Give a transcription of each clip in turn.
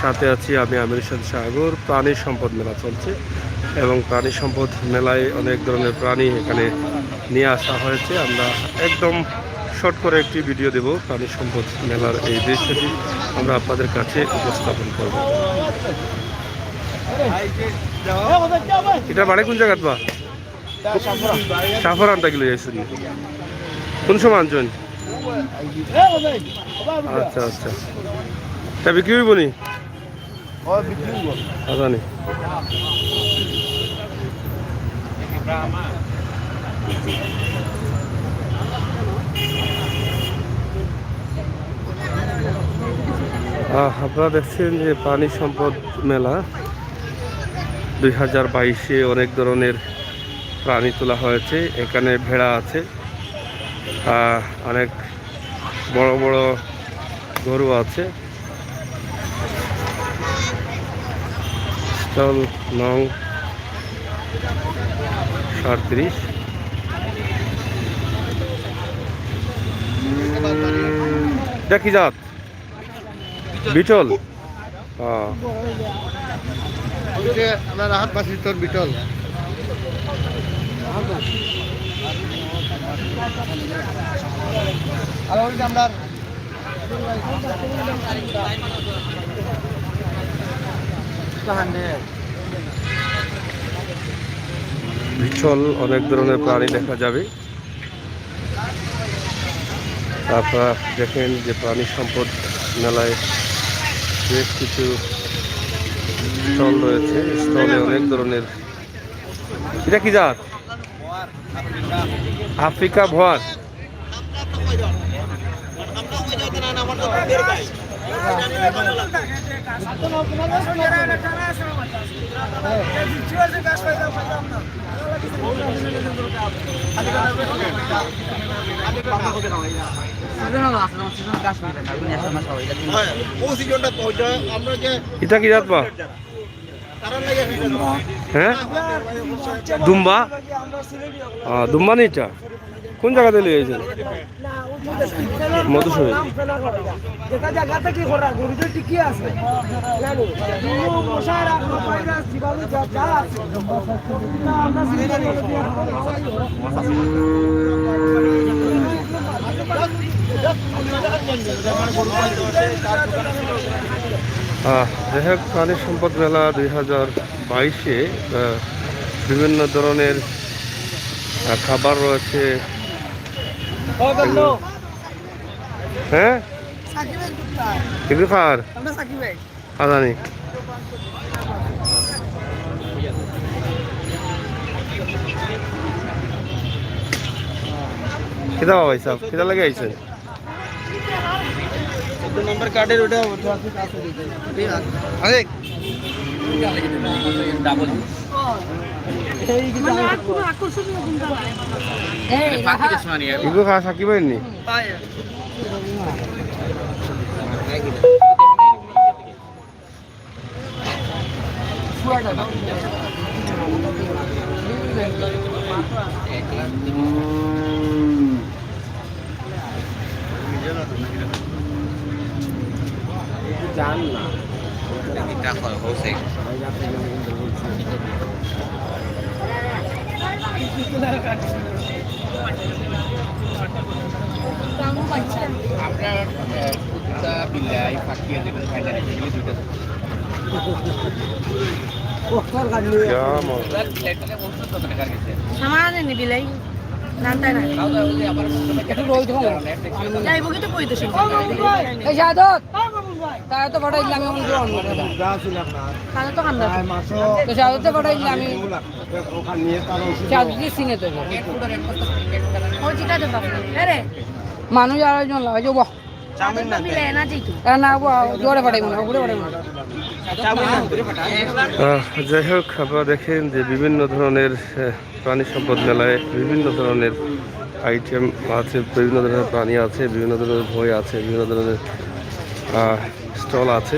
সাথে আছি আমি আমির ইরশাদ সাগর। প্রাণী সম্পদ মেলা চলছে এবং প্রাণী সম্পদ মেলায় অনেক ধরনের প্রাণী এখানে নিয়ে আসা হয়েছে। আমরা একদম শর্ট করে একটি ভিডিও দেব। প্রাণী সম্পদ মেলার এই দৃশ্যটি আমরা আপনাদের কাছে উপস্থাপন করব। এটা বাড়ি কোন জায়গাত বা সাফর আনতে গেলে যাইছেন কোন সময় আনছেন? আচ্ছা আচ্ছা, তা বিক্রি হইব নি? জানি আপনারা দেখছেন যে প্রাণী সম্পদ মেলা 2022-এ অনেক ধরনের প্রাণী তোলা হয়েছে। এখানে ভেড়া আছে, অনেক বড় বড় গরু আছে। স্টল নং 37। এটা কি জাত? বিটল। বিটল বিচল অনেক ধরনের প্রাণী দেখা যাবে। আপনারা দেখেন যে প্রাণী সম্পদ মেলায় বেশ কিছু স্টল রয়েছে। স্টলে অনেক ধরনের। এটা কি জাত? আফ্রিকা ভোয়ার। এটা কি জাত বা? হ্যাঁ, দুম্বা। দুম্বা নি? এটা কোন জায়গাতে লিয়েছেন? মধুসূদন। যাই হোক, প্রাণী সম্পদ মেলা 2022-এ বিভিন্ন ধরনের খাবার রয়েছে। হ্যাঁ, কিন্তু খার আদানি কিতা ভাই সাহেব, কিতা লাগে আইছেন? নম্বর কার্ডের ওটা সাকিব হয়নি। জান না এটা হচ্ছে আপনার কুত্তা বিলাই ফাঁকিয়ে দেবেন ফাইনালি দুইটা সামান্য বিলাই নানটা না একটু রোল ধরো যাইব কি তো কই তো এই সাদত তাই তো বড় ইলাম আমি গ্রহণ করব যা ছিল আপনার তাহলে তো খান্দা তো সাদত বড় ইলাম আমি ওখান নিয়ে তারও সাদত সিনে তো ও জিটা দে বাপ আরে মানুষ আর জন লাগা যাবো চাউমিন না বিলাই না যাইতো না জোরে পড়াইবো না ঘুরে পড়াইবো যাই হোক, আপনারা দেখেন যে বিভিন্ন ধরনের প্রাণী সম্পদ মেলায় বিভিন্ন ধরনের আইটেম আছে, বিভিন্ন ধরনের প্রাণী আছে, বিভিন্ন ধরনের বই আছে, বিভিন্ন ধরনের স্টল আছে।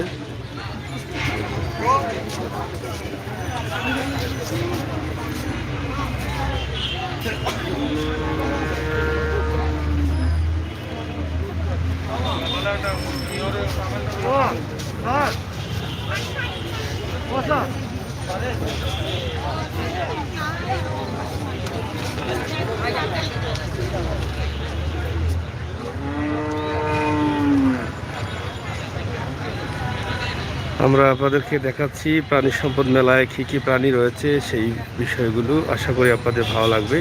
আমরা আপনাদেরকে দেখাচ্ছি প্রাণী সম্পদ মেলায় কী কী প্রাণী রয়েছে সেই বিষয়গুলো, আশা করি আপনাদের ভালো লাগবে।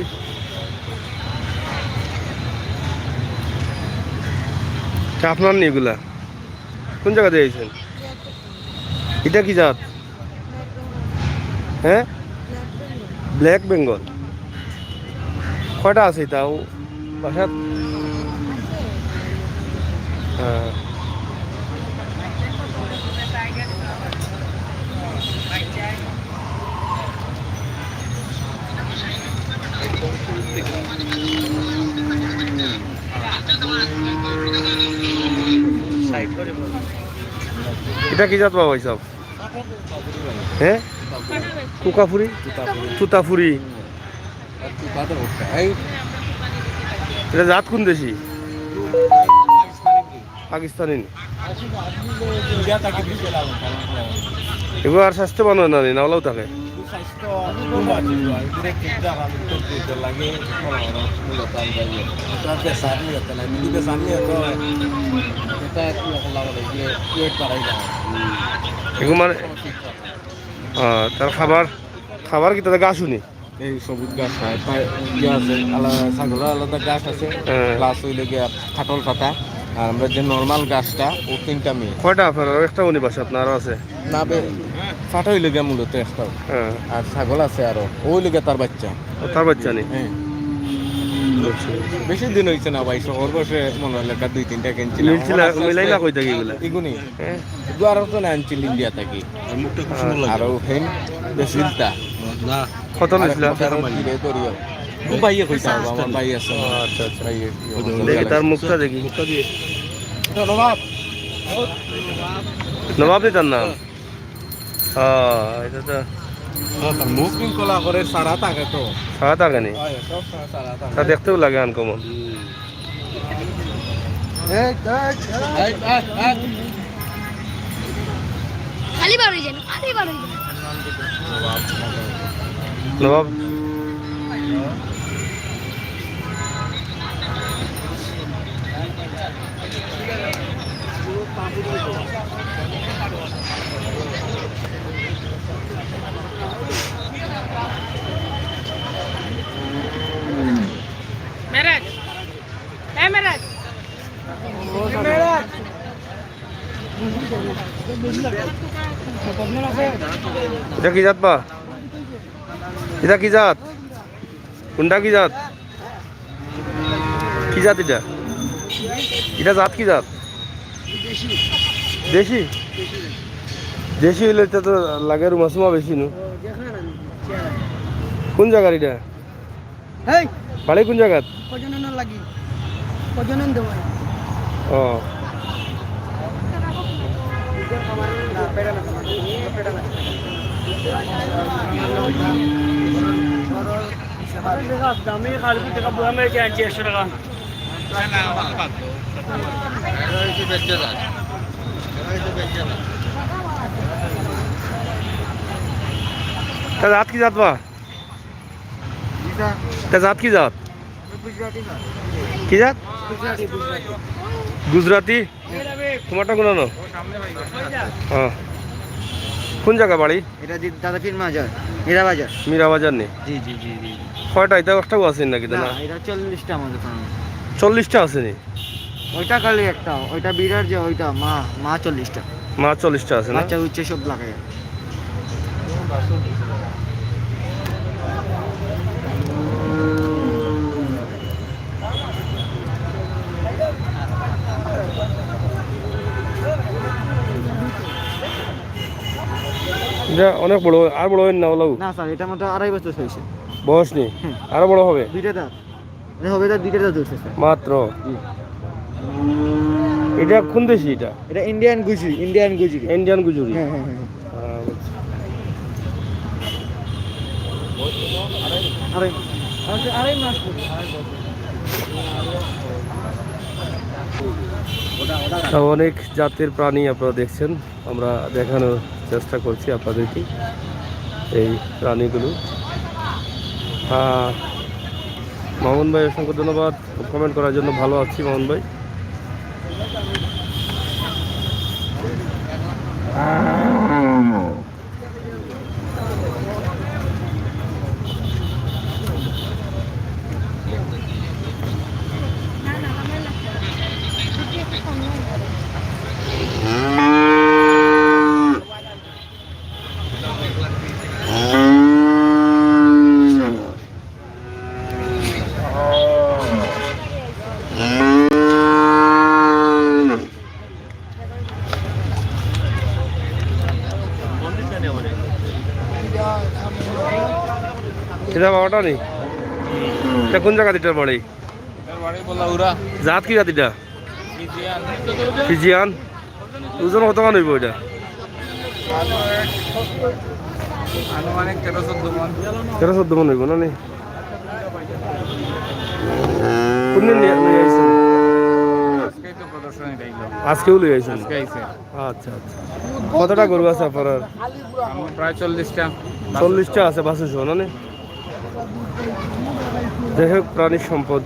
আপনার নি এগুলা কোন জায়গা দিয়েছেন? এটা কি জাত? হ্যাঁ, ব্ল্যাক বেঙ্গল। কয়টা আছে তাও বাসাত? হ্যাঁ, এটা কি জাত বাবা সব? হ্যাঁ, কুকাফুরি, তুতাফুরি। এটা জাত কোন দেশি? পাকিস্তানি। এগুলো আর স্বাস্থ্যবান হয় না না ওলাও থাকে? এগুলো মানে তার খাবার খাবার কি তাদের গাছ শুনি? এই সবুজ গাছ খায়, ইয়ে আছে আলাদা, ছাগলের আলাদা গাছ আছে, প্লাস হইলে গিয়ে খাটল পাতা। আর আমরা যে নর্মাল গাছটা ও 3টা মেয়ে। কয়টা আপনার? একটা উনি বাসা আপনার আরও আছে? না ফাটা হইলে গিয়ে মূলত একটা। আর ছাগল আছে আরো, ওই লেগে তার বাচ্চা। তার বাচ্চা নেই? হ্যাঁ, বেশি দিন হয়েছে না ভাই, শহর বসে মনে হলে 2-3টা কিনছিলাম। মিলাইলা কই থাকি এগুলা? এগুনি আরো তো না আনছিল ইন্ডিয়া থাকি। আরো হেন বেশিলতা না কত নিছিল? ভাইয়ে কইতা আমার ভাই আছে। আচ্ছা আচ্ছা, ভাইয়ে দেখি তার মুখটা দেখি। মুখটা দিয়ে নবাব নবাব তার নাম? এটা তো মুখ কলা করে সারা থাকে তো। সারা থাকে নি? সব সারা থাকে। তা দেখতেও লাগে আনকমন। খালি বার হয়ে যান, খালি বার হয়ে যান। নবাব মেরাজ, এ মেরাজ, এটা কি জাত বা? এটা কি জাত? কোনটা কি জাত? কি জাত এটা? এটা জাত কি জাত? দেশি। দেশি হইলে এটা তো লাগে রুমাসুমা বেশি নু। কোন জায়গার এটা? বাড়ি কোন জায়গাত? প্রজনন লাগি, প্রজনন দেব। ও দামি কালকে টাকা বুড়ামে কে আনছি 100 টাকা। তা জাত কি জাত বা? তা জাত কি জাত? কি জাত? গুজরাটি। তোমারটা কোন? হ্যাঁ, কোন জায়গা বাড়ি? এটা দাদা পীর মাজার, মীরা বাজার। মীরা বাজার নেই? জি জি জি জি। কয়টা? এটা একটাও আছে নাকি? না, না, এটা 40টা আমাদের ফার্মে। 40টা আছে নি? ওইটা খালি একটা, ওইটা বিরার যে ওইটা মা 40টা। মা 40টা আছে না? বাচ্চা উচ্চে সব লাগায়। এটা অনেক বড়, আর বড় হয় না ওলাও? না স্যার, এটা মাত্র 2.5 বছর হয়েছে। বয়স নেই? আরো বড় হবে? দুইটা দাঁত, এটা হবে তার দুইটা দাঁত উঠছে স্যার। মাত্র? এটা কোন দেশি এটা? এটা Indian Gujri, Indian Gujri. Indian Gujri. হ্যাঁ হ্যাঁ হ্যাঁ। আড়াই আড়াই মাস। অনেক জাতের প্রাণী আপনারা দেখছেন, আমরা দেখানোর চেষ্টা করছি আপনাদেরকে এই প্রাণীগুলো। মামুন ভাই অসংখ্য ধন্যবাদ কমেন্ট করার জন্য। ভালো আছি মামুন ভাই। এটা বাবাটা নেই, এটা কোন জায়গা দিটার বাড়ি? জাত কি জাত এটা? ফিজিয়ান। ওজন কত মান হইব এটা? আনুমানিক 13-14 মান হইব না নি? কোনদিন নিয়ে আইছেন? আজকেও লই আইছেন? আচ্ছা আচ্ছা। কতটা গরু আছে আপনার? প্রায় 40টা। 40টা আছে বাসু সহ না নি? যাই হোক, প্রাণী সম্পদ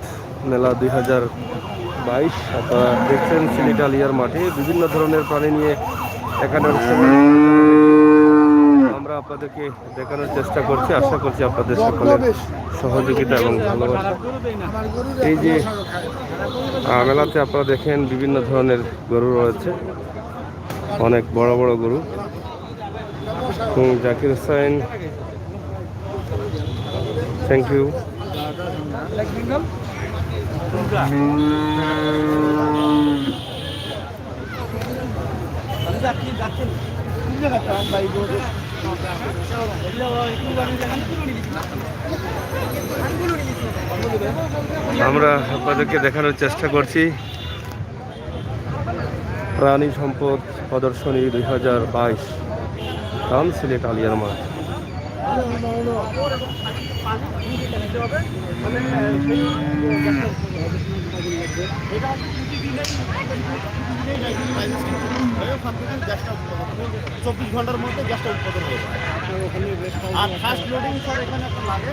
মেলা 2022 আপনারা দেখছেন সিলেট আলিয়ার মাঠে বিভিন্ন ধরনের প্রাণী নিয়ে এখানে আমরা আপনাদেরকে দেখানোর চেষ্টা করছি। আশা করছি আপনাদের সকলের সহযোগিতা এবং ভালোবাসা। এই যে মেলাতে আপনারা দেখেন বিভিন্ন ধরনের গরু রয়েছে, অনেক বড় বড় গরু। Zakir Hossain, thank you. আমরা আপনাদেরকে দেখানোর চেষ্টা করছি প্রাণী সম্পদ প্রদর্শনী 2022 কাম সিলেট আলিয়ার মাঠ। চব্বিশ ঘন্টার মধ্যে গ্যাসটা উৎপাদন হয়ে যায়। আর ফার্স্ট লোডিং পর এখানে একটা লাগে।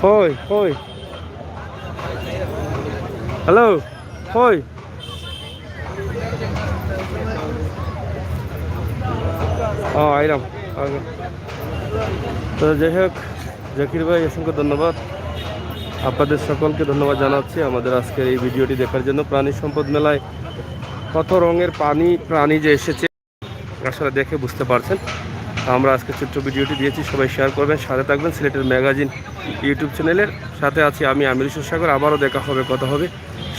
হই হই, হ্যালো হই। আইলাম। তো যাই হোক, জাকির ভাই অসংখ্য ধন্যবাদ। আপনাদের সকলকে ধন্যবাদ জানাচ্ছি আমাদের আজকের এই ভিডিওটি দেখার জন্য। প্রাণী সম্পদ মেলায় কত রঙের প্রাণী যে এসেছে আসলে দেখে বুঝতে পারছেন। আমরা আজকে ছোট্ট ভিডিওটি দিয়েছি, সবাই শেয়ার করবেন, সাথে থাকবেন সিলেটের ম্যাগাজিন ইউটিউব চ্যানেলের সাথে আছি আমি আমির সাগর। আবারও দেখা হবে, কথা হবে।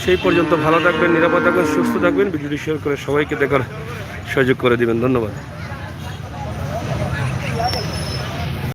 সেই পর্যন্ত ভালো থাকবেন, নিরাপদ থাকবেন, সুস্থ থাকবেন। ভিডিওটি শেয়ার করে সবাইকে দেখার সুযোগ করে দিবেন। ধন্যবাদ।